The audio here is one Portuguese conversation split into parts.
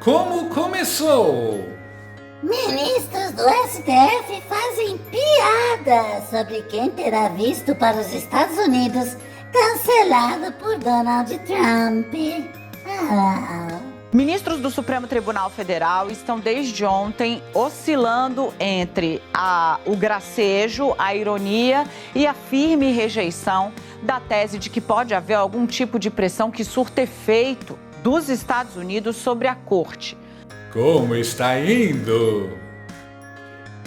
Como começou? Ministros do STF fazem piada sobre quem terá visto para os Estados Unidos cancelado por Donald Trump. Ministros do Supremo Tribunal Federal estão desde ontem oscilando entre o gracejo, a ironia e a firme rejeição da tese de que pode haver algum tipo de pressão que surta efeito dos Estados Unidos sobre a Corte. Como está indo?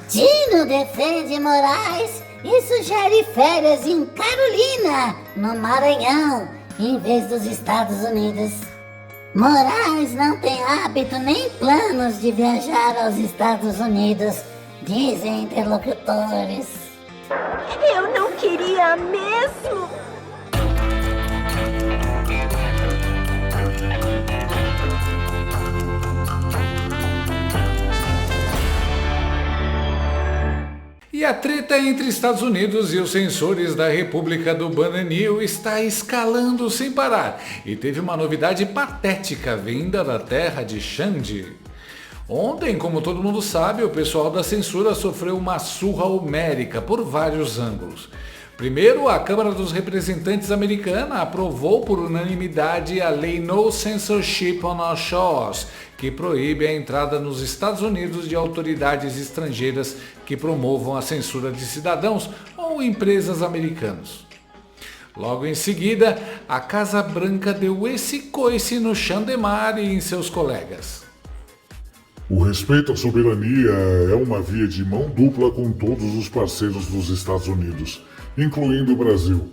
Dino defende Moraes e sugere férias em Carolina, no Maranhão, em vez dos Estados Unidos. Moraes não tem hábito nem planos de viajar aos Estados Unidos, dizem interlocutores. Eu não queria mesmo. E a treta entre Estados Unidos e os censores da República do Bananil está escalando sem parar. E teve uma novidade patética vinda da terra de Xande. Ontem, como todo mundo sabe, o pessoal da censura sofreu uma surra homérica por vários ângulos. Primeiro, a Câmara dos Representantes americana aprovou por unanimidade a lei No Censorship on Our Shores, que proíbe a entrada nos Estados Unidos de autoridades estrangeiras que promovam a censura de cidadãos ou empresas americanos. Logo em seguida, a Casa Branca deu esse coice no Xandemar e em seus colegas. O respeito à soberania é uma via de mão dupla com todos os parceiros dos Estados Unidos, incluindo o Brasil.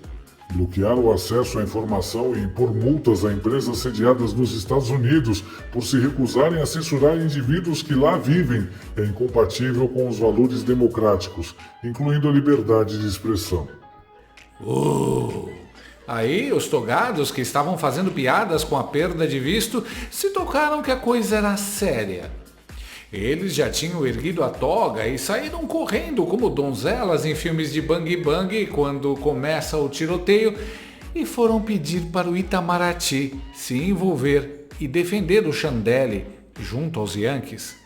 Bloquear o acesso à informação e impor multas a empresas sediadas nos Estados Unidos por se recusarem a censurar indivíduos que lá vivem é incompatível com os valores democráticos, incluindo a liberdade de expressão. Aí os togados que estavam fazendo piadas com a perda de visto se tocaram que a coisa era séria. Eles já tinham erguido a toga e saíram correndo como donzelas em filmes de bang bang quando começa o tiroteio e foram pedir para o Itamaraty se envolver e defender o Chandelle junto aos Yankees.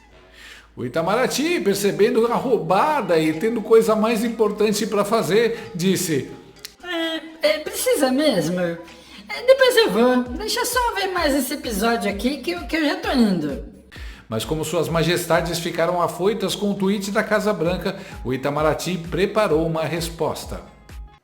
O Itamaraty, percebendo a roubada e tendo coisa mais importante para fazer, disse: Precisa mesmo? Depois eu vou. Deixa só ver mais esse episódio aqui que eu já tô indo. Mas como suas majestades ficaram afoitas com o tweet da Casa Branca, o Itamaraty preparou uma resposta.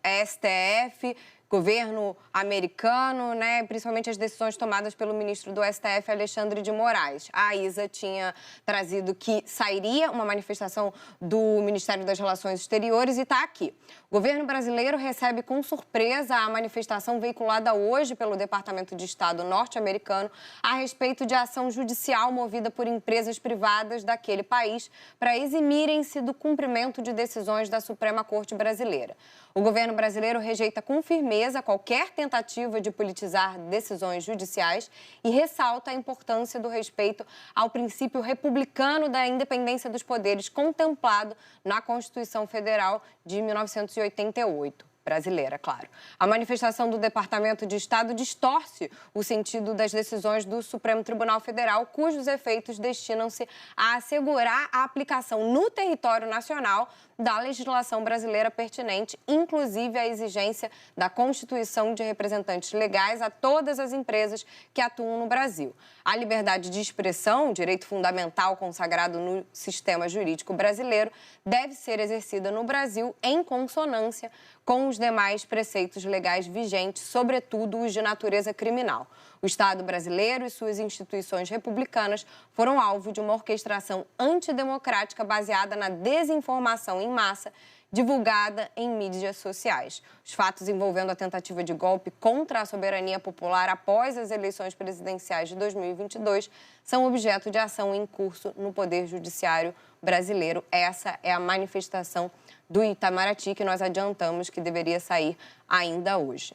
STF, governo americano, principalmente as decisões tomadas pelo ministro do STF, Alexandre de Moraes. A Isa tinha trazido que sairia uma manifestação do Ministério das Relações Exteriores e está aqui. O governo brasileiro recebe com surpresa a manifestação veiculada hoje pelo Departamento de Estado norte-americano a respeito de ação judicial movida por empresas privadas daquele país para eximirem-se do cumprimento de decisões da Suprema Corte Brasileira. O governo brasileiro rejeita com firmeza qualquer tentativa de politizar decisões judiciais e ressalta a importância do respeito ao princípio republicano da independência dos poderes contemplado na Constituição Federal de 1988. Brasileira, claro. A manifestação do Departamento de Estado distorce o sentido das decisões do Supremo Tribunal Federal, cujos efeitos destinam-se a assegurar a aplicação no território nacional da legislação brasileira pertinente, inclusive a exigência da constituição de representantes legais a todas as empresas que atuam no Brasil. A liberdade de expressão, direito fundamental consagrado no sistema jurídico brasileiro, deve ser exercida no Brasil em consonância com os demais preceitos legais vigentes, sobretudo os de natureza criminal. O Estado brasileiro e suas instituições republicanas foram alvo de uma orquestração antidemocrática baseada na desinformação em massa, divulgada em mídias sociais. Os fatos envolvendo a tentativa de golpe contra a soberania popular após as eleições presidenciais de 2022 são objeto de ação em curso no Poder Judiciário brasileiro. Essa é a manifestação do Itamaraty que nós adiantamos que deveria sair ainda hoje.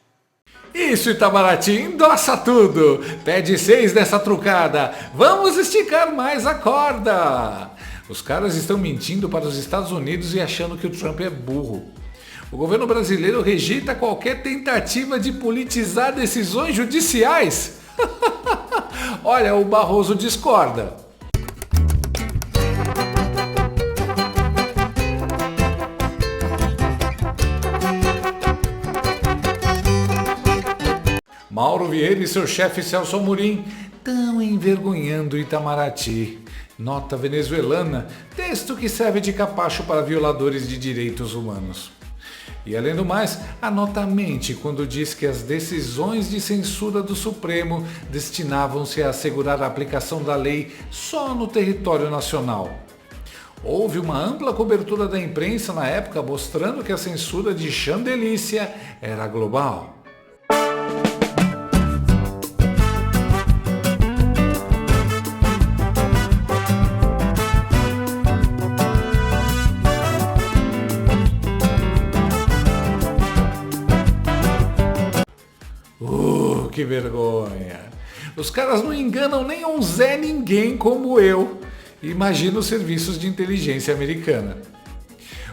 Isso, Itamaraty, endossa tudo! Pede 6 dessa trucada! Vamos esticar mais a corda! Os caras estão mentindo para os Estados Unidos e achando que o Trump é burro. O governo brasileiro rejeita qualquer tentativa de politizar decisões judiciais. Olha, o Barroso discorda. Mauro Vieira e seu chefe Celso Amorim estão envergonhando Itamaraty. Nota venezuelana, texto que serve de capacho para violadores de direitos humanos. E além do mais, a nota mente quando diz que as decisões de censura do Supremo destinavam-se a assegurar a aplicação da lei só no território nacional. Houve uma ampla cobertura da imprensa na época mostrando que a censura de Chandelícia era global. Que vergonha! Os caras não enganam nem um Zé Ninguém como eu. Imagina os serviços de inteligência americana.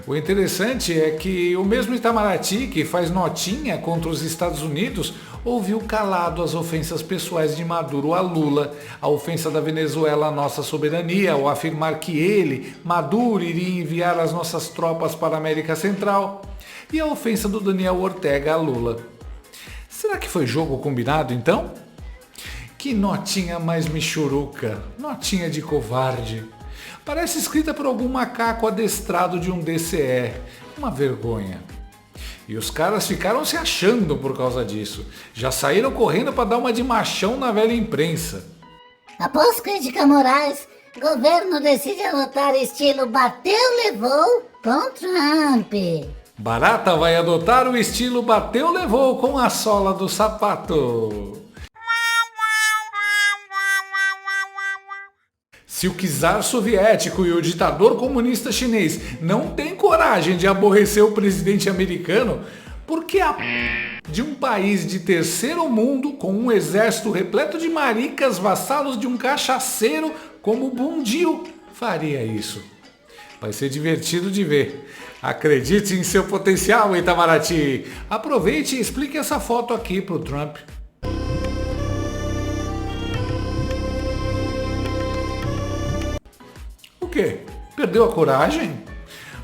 O interessante é que o mesmo Itamaraty, que faz notinha contra os Estados Unidos, ouviu calado as ofensas pessoais de Maduro a Lula, a ofensa da Venezuela à nossa soberania, ao afirmar que ele, Maduro, iria enviar as nossas tropas para a América Central, e a ofensa do Daniel Ortega a Lula. Será que foi jogo combinado, então? Que notinha mais michuruca, notinha de covarde. Parece escrita por algum macaco adestrado de um DCE. Uma vergonha. E os caras ficaram se achando por causa disso. Já saíram correndo para dar uma de machão na velha imprensa. Após crítica a Moraes, governo decide adotar estilo bateu, levou com Trump. Barata vai adotar o estilo bateu, levou com a sola do sapato. Se o czar soviético e o ditador comunista chinês não têm coragem de aborrecer o presidente americano, por que a de um país de terceiro mundo com um exército repleto de maricas vassalos de um cachaceiro como Bundiu faria isso? Vai ser divertido de ver. Acredite em seu potencial, Itamaraty. Aproveite e explique essa foto aqui pro Trump. O quê? Perdeu a coragem?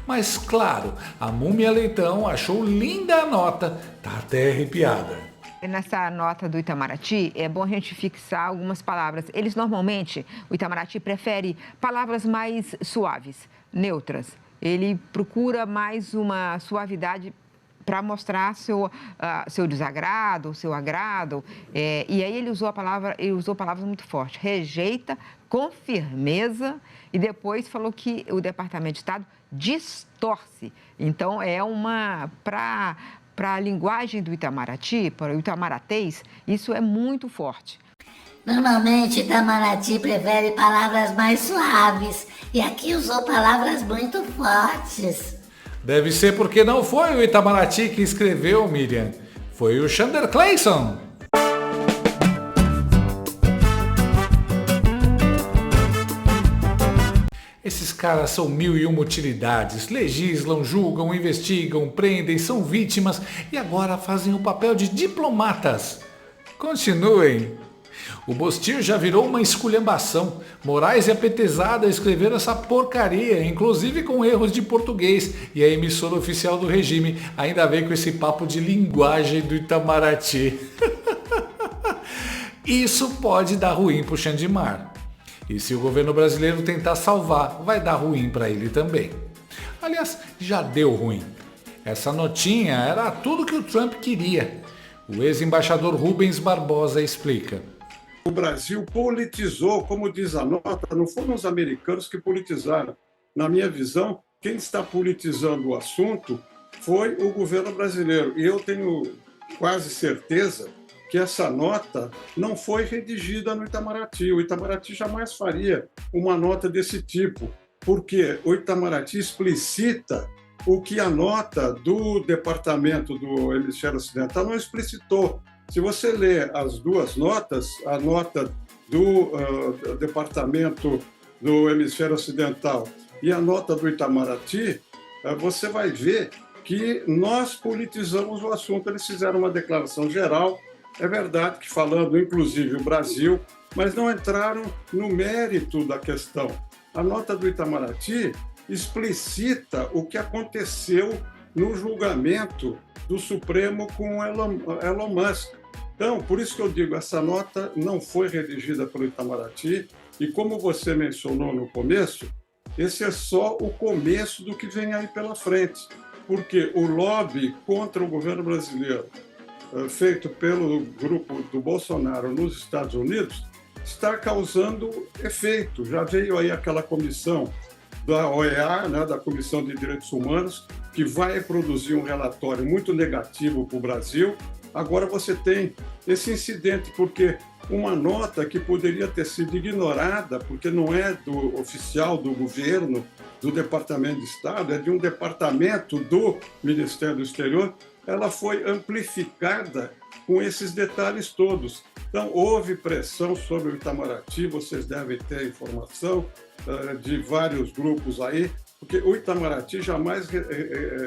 Mas claro, a Múmia Leitão achou linda a nota. Tá até arrepiada. Nessa nota do Itamaraty, é bom a gente fixar algumas palavras. Eles normalmente, o Itamaraty prefere palavras mais suaves, neutras. Ele procura mais uma suavidade para mostrar seu desagrado, seu agrado. E aí ele usou palavras muito fortes. Rejeita com firmeza e depois falou que o Departamento de Estado distorce. Então, para a linguagem do Itamaraty, para o itamaratês, isso é muito forte. Normalmente Itamaraty prefere palavras mais suaves e aqui usou palavras muito fortes. Deve ser porque não foi o Itamaraty que escreveu, Miriam. Foi o Xander Clayson. Esses caras são 1001 utilidades, legislam, julgam, investigam, prendem, são vítimas e agora fazem o papel de diplomatas. Continuem. O Bostil já virou uma esculhambação. Moraes e a petezada escreveram essa porcaria, inclusive com erros de português, e a emissora oficial do regime ainda vem com esse papo de linguagem do Itamaraty. Isso pode dar ruim pro Xandimar. E se o governo brasileiro tentar salvar, vai dar ruim para ele também. Aliás, já deu ruim. Essa notinha era tudo que o Trump queria. O ex-embaixador Rubens Barbosa explica. O Brasil politizou, como diz a nota, não foram os americanos que politizaram. Na minha visão, quem está politizando o assunto foi o governo brasileiro. E eu tenho quase certeza que essa nota não foi redigida no Itamaraty. O Itamaraty jamais faria uma nota desse tipo, porque o Itamaraty explicita o que a nota do Departamento do Hemisfério Ocidental não explicitou. Se você ler as duas notas, a nota do Departamento do Hemisfério Ocidental e a nota do Itamaraty, você vai ver que nós politizamos o assunto. Eles fizeram uma declaração geral É verdade que falando, inclusive, o Brasil, mas não entraram no mérito da questão. A nota do Itamaraty explicita o que aconteceu no julgamento do Supremo com Elon Musk. Então, por isso que eu digo, essa nota não foi redigida pelo Itamaraty e, como você mencionou no começo, esse é só o começo do que vem aí pela frente, porque o lobby contra o governo brasileiro, feito pelo grupo do Bolsonaro nos Estados Unidos, está causando efeito. Já veio aí aquela comissão da OEA, né, da Comissão de Direitos Humanos, que vai produzir um relatório muito negativo para o Brasil. Agora você tem esse incidente, porque uma nota que poderia ter sido ignorada, porque não é do oficial do governo, do Departamento de Estado, é de um departamento do Ministério do Exterior, ela foi amplificada com esses detalhes todos. Então, houve pressão sobre o Itamaraty, vocês devem ter informação de vários grupos aí, porque o Itamaraty jamais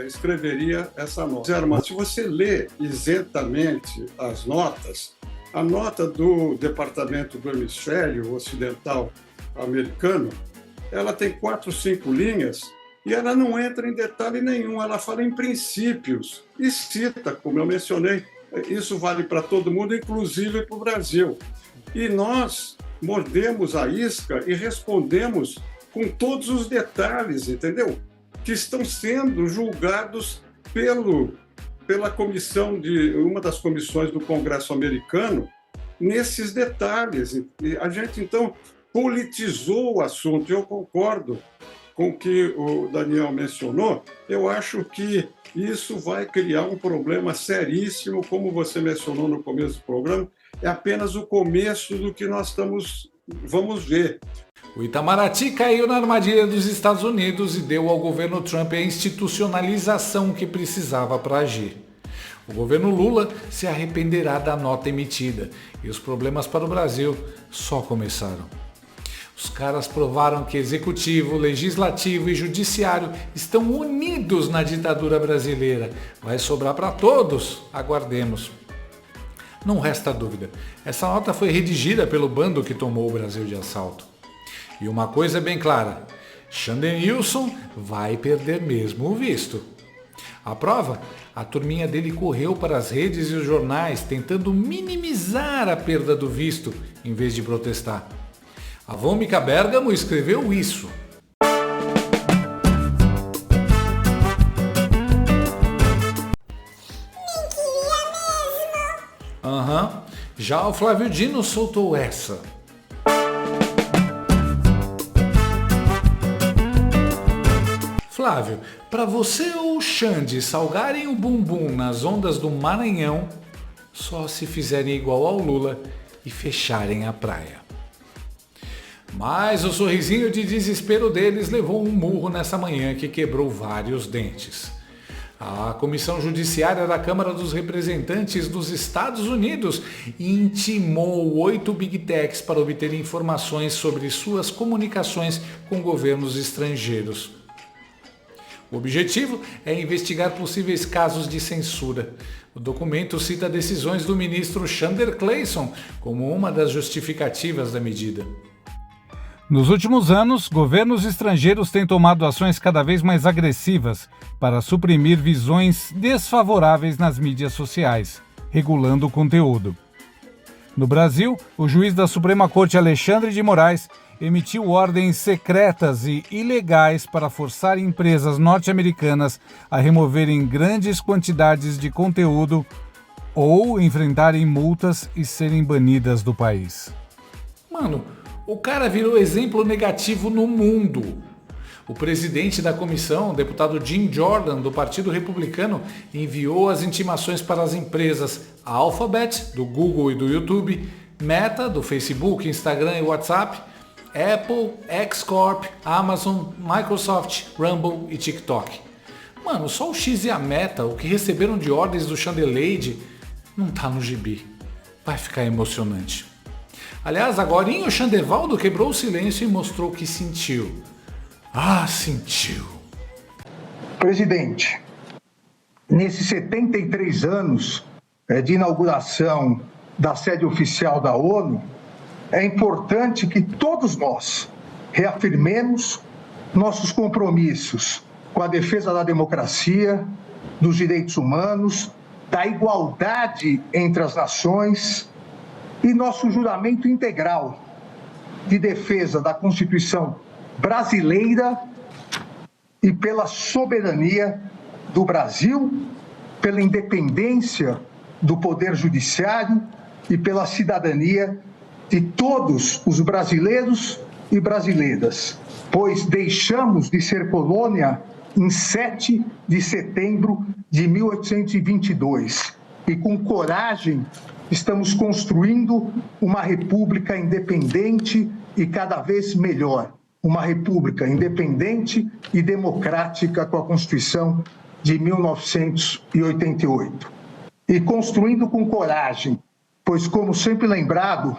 escreveria essa nota. Mas se você lê isentamente as notas, a nota do Departamento do Hemisfério Ocidental Americano, ela tem 4, 5 linhas e ela não entra em detalhe nenhum, ela fala em princípios e cita, como eu mencionei, isso vale para todo mundo, inclusive para o Brasil. E nós mordemos a isca e respondemos com todos os detalhes, entendeu? Que estão sendo julgados pela comissão uma das comissões do Congresso americano nesses detalhes. E a gente, então, politizou o assunto. Eu concordo com o que o Daniel mencionou. Eu acho que isso vai criar um problema seríssimo, como você mencionou no começo do programa. É apenas o começo do que nós vamos ver. O Itamaraty caiu na armadilha dos Estados Unidos e deu ao governo Trump a institucionalização que precisava para agir. O governo Lula se arrependerá da nota emitida e os problemas para o Brasil só começaram. Os caras provaram que executivo, legislativo e judiciário estão unidos na ditadura brasileira. Vai sobrar para todos, aguardemos. Não resta dúvida, essa nota foi redigida pelo bando que tomou o Brasil de assalto. E uma coisa é bem clara, Xandenilson vai perder mesmo o visto. A prova? A turminha dele correu para as redes e os jornais tentando minimizar a perda do visto em vez de protestar. A Vômica Bergamo escreveu isso. Já o Flávio Dino soltou essa. Flávio, para você ou o Xande salgarem o bumbum nas ondas do Maranhão, só se fizerem igual ao Lula e fecharem a praia. Mas o sorrisinho de desespero deles levou um murro nessa manhã que quebrou vários dentes. A Comissão Judiciária da Câmara dos Representantes dos Estados Unidos intimou 8 Big Techs para obter informações sobre suas comunicações com governos estrangeiros. O objetivo é investigar possíveis casos de censura. O documento cita decisões do ministro Chandler Clayson como uma das justificativas da medida. Nos últimos anos, governos estrangeiros têm tomado ações cada vez mais agressivas para suprimir visões desfavoráveis nas mídias sociais, regulando o conteúdo. No Brasil, o juiz da Suprema Corte Alexandre de Moraes emitiu ordens secretas e ilegais para forçar empresas norte-americanas a removerem grandes quantidades de conteúdo ou enfrentarem multas e serem banidas do país. Mano, o cara virou exemplo negativo no mundo. O presidente da comissão, o deputado Jim Jordan, do Partido Republicano, enviou as intimações para as empresas Alphabet, do Google e do YouTube, Meta, do Facebook, Instagram e WhatsApp, Apple, X-Corp, Amazon, Microsoft, Rumble e TikTok. Mano, só o X e a Meta, o que receberam de ordens do Chandler, não tá no gibi. Vai ficar emocionante. Aliás, agorinha o Xandevaldo quebrou o silêncio e mostrou que sentiu. Ah, sentiu. Presidente, nesses 73 anos de inauguração da sede oficial da ONU, é importante que todos nós reafirmemos nossos compromissos com a defesa da democracia, dos direitos humanos, da igualdade entre as nações e nosso juramento integral de defesa da Constituição brasileira e pela soberania do Brasil, pela independência do Poder Judiciário e pela cidadania de todos os brasileiros e brasileiras, pois deixamos de ser colônia em 7 de setembro de 1822 e com coragem estamos construindo uma república independente e cada vez melhor, uma república independente e democrática com a Constituição de 1988. E construindo com coragem, pois como sempre lembrado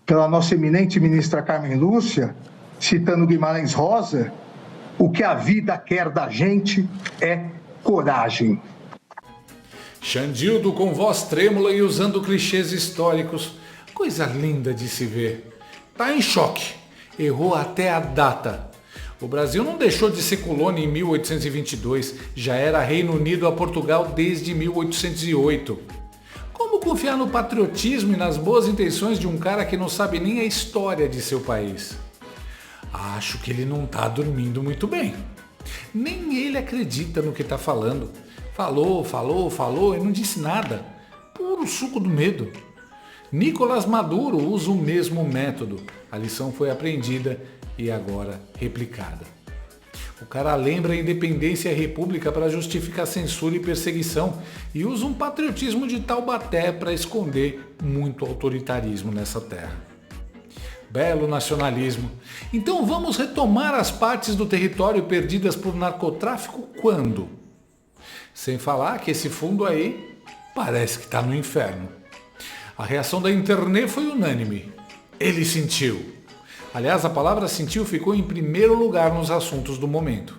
pela nossa eminente ministra Carmen Lúcia, citando Guimarães Rosa, o que a vida quer da gente é coragem. Xandildo com voz trêmula e usando clichês históricos. Coisa linda de se ver. Tá em choque. Errou até a data. O Brasil não deixou de ser colônia em 1822. Já era Reino Unido a Portugal desde 1808. Como confiar no patriotismo e nas boas intenções de um cara que não sabe nem a história de seu país? Acho que ele não tá dormindo muito bem. Nem ele acredita no que tá falando. Falou e não disse nada. Puro suco do medo. Nicolás Maduro usa o mesmo método. A lição foi aprendida e agora replicada. O cara lembra a independência e a república para justificar censura e perseguição e usa um patriotismo de Taubaté para esconder muito autoritarismo nessa terra. Belo nacionalismo. Então vamos retomar as partes do território perdidas por narcotráfico quando? Sem falar que esse fundo aí parece que está no inferno. A reação da internet foi unânime. Ele sentiu. Aliás, a palavra sentiu ficou em primeiro lugar nos assuntos do momento.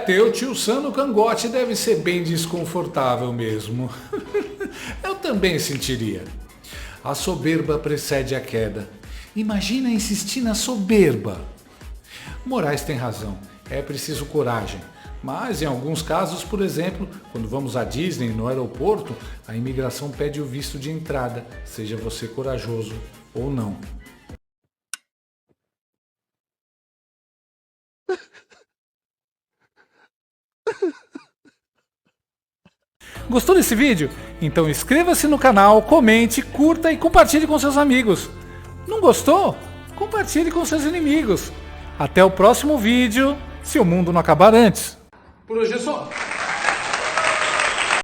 Teu tio Sam no cangote deve ser bem desconfortável mesmo. Eu também sentiria. A soberba precede a queda. Imagina insistir na soberba. Moraes tem razão. É preciso coragem. Mas em alguns casos, por exemplo, quando vamos à Disney no aeroporto, a imigração pede o visto de entrada, seja você corajoso ou não. Gostou desse vídeo? Então inscreva-se no canal, comente, curta e compartilhe com seus amigos. Não gostou? Compartilhe com seus inimigos. Até o próximo vídeo, se o mundo não acabar antes. Por hoje é só.